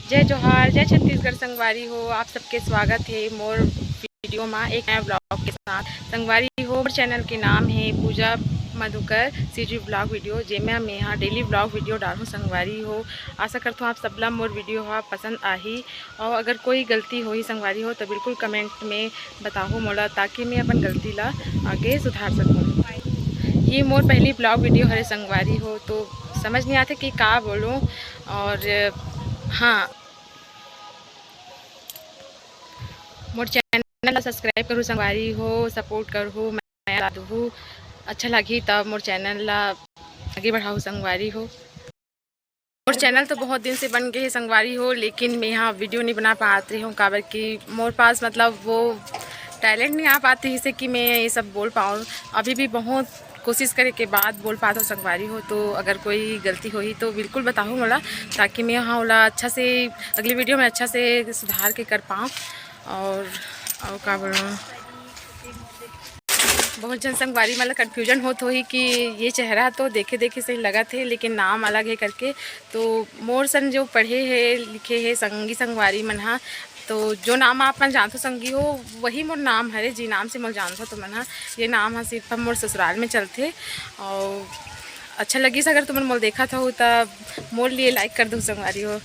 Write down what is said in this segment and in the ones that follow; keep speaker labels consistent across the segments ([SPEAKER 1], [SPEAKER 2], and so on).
[SPEAKER 1] जय जोहार, जय छत्तीसगढ़ संगवारी हो। आप सबके स्वागत है मोर वीडियो में एक नया ब्लॉग के साथ। संगवारी हो चैनल के नाम है पूजा मधुकर सीजी ब्लॉग वीडियो, जेमें मैं यहाँ डेली ब्लॉग वीडियो डालूँ संगवारी हो। आशा करता हूँ आप सबला मोर वीडियो पसंद आही, और अगर कोई गलती हो ही संगवारी हो तो बिल्कुल कमेंट में बताओ मोला, ताकि मैं अपन गलती ला आगे सुधार सकूँ। ये मोर पहली ब्लॉग वीडियो हरे संगवारी हो, तो समझ नहीं आते कि का बोलूँ। और हाँ, मोर चैनल सब्सक्राइब करूँ संगवारी हो, सपोर्ट करूँ, मैं ला दूँ। अच्छा लगी तब मोर चैनल ला आगे बढ़ाऊँ संगवारी हो। मोर चैनल तो बहुत दिन से बन गए है संगवारी हो, लेकिन मैं यहाँ वीडियो नहीं बना पाती हूँ, काबर कि मोर पास मतलब वो टैलेंट नहीं आ पाती जिससे कि मैं ये सब बोल पाऊँ। अभी भी बहुत कोशिश करे के बाद बोल पाता हूँ संगवारी हो। तो अगर कोई गलती हुई तो बिल्कुल बताओ मोला, ताकि मैं यहाँ ओला अच्छा से अगली वीडियो में अच्छा से सुधार के कर पाऊँ। और का बोलूँ, बहुत जन संगवारी मतलब कन्फ्यूजन होत होही कि ये चेहरा तो देखे देखे सही लगा थे, लेकिन नाम अलग है करके। तो मोर सन जो पढ़े है लिखे है संगी संगवारी मन हा, तो जो नाम आप मन जानते संगी हो वही मोर नाम हरे, जी नाम से मोर जानते तो मन हा। ये नाम हा सिर्फ मोर ससुराल में चलते। और अच्छा लगी अगर तुम मोर देखा था हो तब मोर लिए लाइक कर दो संगवारी हो,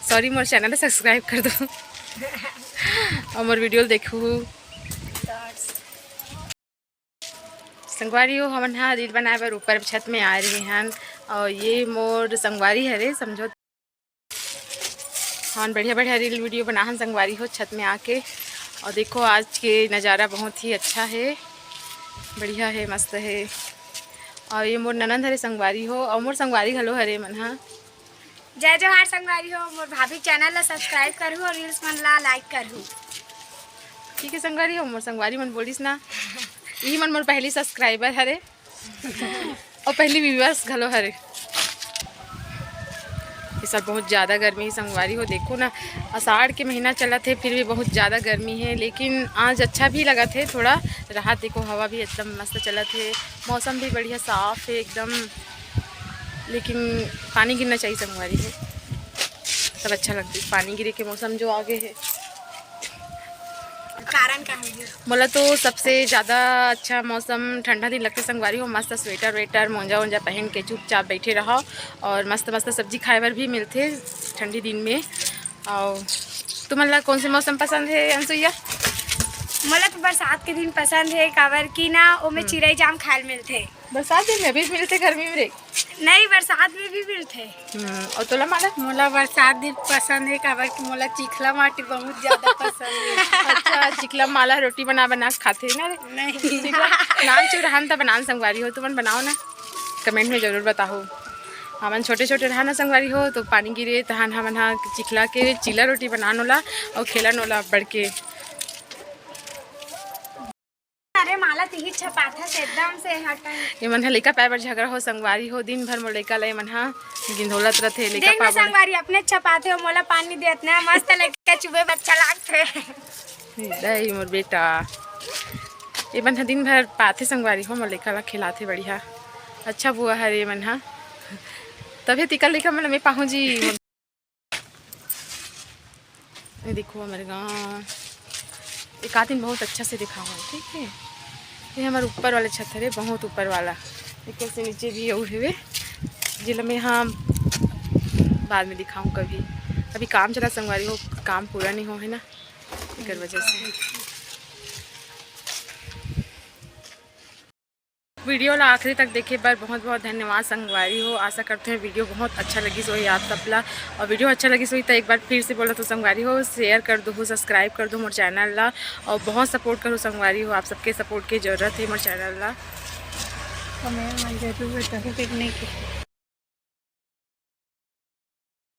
[SPEAKER 1] सॉरी मोर चैनल सब्सक्राइब कर दो और मोर वीडियो देखो संगवारी हो। हमन हाँ रील बनाए बर ऊपर छत में आ रहे हैं, और ये मोर संगवारी हरे समझो। हाँ बढ़िया बढ़िया रील वीडियो बनाहन संगवारी हो छत में आके। और देखो आज के नज़ारा बहुत ही अच्छा है, बढ़िया है, मस्त है। और ये मोर ननंद हरे संगवारी हो, और मोर संगवारी घलो हरे मन हाँ।
[SPEAKER 2] जय जोहार संगवारी हो। मोर भाभी चैनल ला सब्सक्राइब करूँ और रील्स मन ला लाइक करूँ।
[SPEAKER 1] ठीक है संगवारी हो, मोर संगवारी मन बोलिस ना, यही मन मोर पहली सब्सक्राइबर हरे और पहली व्यूअर्स घलो हरे। इस साल बहुत ज़्यादा गर्मी है संगवारी हो, देखो ना आषाढ़ के महीना चला थे फिर भी बहुत ज़्यादा गर्मी है। लेकिन आज अच्छा भी लगा थे, थोड़ा राहत, देखो हवा भी एकदम मस्त चला थे, मौसम भी बढ़िया साफ है एकदम। लेकिन पानी गिरना चाहिए संगवारी है तब अच्छा लगता है, पानी गिरे के मौसम जो आगे है।
[SPEAKER 2] कारण का है
[SPEAKER 1] मोला तो सबसे ज़्यादा अच्छा मौसम ठंडा दिन लगते संगवारी हो। मस्त स्वेटर वेटर मोजा वोजा पहन के चुपचाप बैठे रहो, और मस्त मस्त सब्जी खाए बर भी मिलते ठंडी दिन में। और तुम्हारा कौन से मौसम पसंद है अंसुईया?
[SPEAKER 2] मोला तो बरसात के दिन पसंद है, काबर की ना ओमे चिड़ई जाम खाए मिलते।
[SPEAKER 1] बरसात दिन में भी मिलते, गर्मी में रे
[SPEAKER 2] नहीं, बरसात में भी मिलते।
[SPEAKER 1] और तोला माला?
[SPEAKER 2] मोला बरसात दिन पसंद है, काबर की मोला चिखला माटी बहुत ज़्यादा पसंद है।
[SPEAKER 1] अच्छा, चिखला माला रोटी बना बना खाते ना?
[SPEAKER 2] नहीं
[SPEAKER 1] नान चूरहान तो बनान संगवारी हो, तुमन बनाओ ना, कमेंट में ज़रूर बताओ। हमन छोटे छोटे रहना संगवारी हो, तो पानी गिरे तहन हमन हाँ चिखला के चिला रोटी बनान होला और खेलन होला बढ़ के।
[SPEAKER 2] अरे माला तिही छपाथा से एकदम से हटा।
[SPEAKER 1] ये मन लइका पाए बर झगड़ा हो संगवारी हो, दिन भर मोर लइका ले मन हा गिंधोलत रथे लइका
[SPEAKER 2] देख ना संगवारी अपने छपाथे हो, मोला पानी देत ना मस्त लइका चुबे बच्चा लागथे।
[SPEAKER 1] दई मोर बेटा ये मन दिन भर पाथे संगवारी हो, मोर लइका ला खिलाथे बढ़िया। अच्छा बुआ हरे मन हा, तभी तिकल लइका मन में पाहू जी। देखो हमारे गाँव एक आध दिन बहुत अच्छा से दिखा हुआ है, ठीक है। ये हमारे ऊपर वाले छत है, बहुत ऊपर वाला, एक से नीचे भी हुए जिला में। हाँ बाद में दिखाऊँ कभी, अभी काम चला संगवारी हो, काम पूरा नहीं हो है ना, इस वजह से। वीडियो ला आखिरी तक देखे पर बहुत बहुत धन्यवाद संगवारी हो। आशा करते हैं वीडियो बहुत अच्छा लगी सोई आप सबला, और वीडियो अच्छा लगी सोई तो एक बार फिर से बोला तो संगवारी हो शेयर कर दो, सब्सक्राइब कर दो मोर चैनल ला, और बहुत सपोर्ट करो संगवारी हो। आप सबके सपोर्ट की ज़रूरत है मोर चैनल ला।
[SPEAKER 2] कमेंट में जरूर बताओ कितने की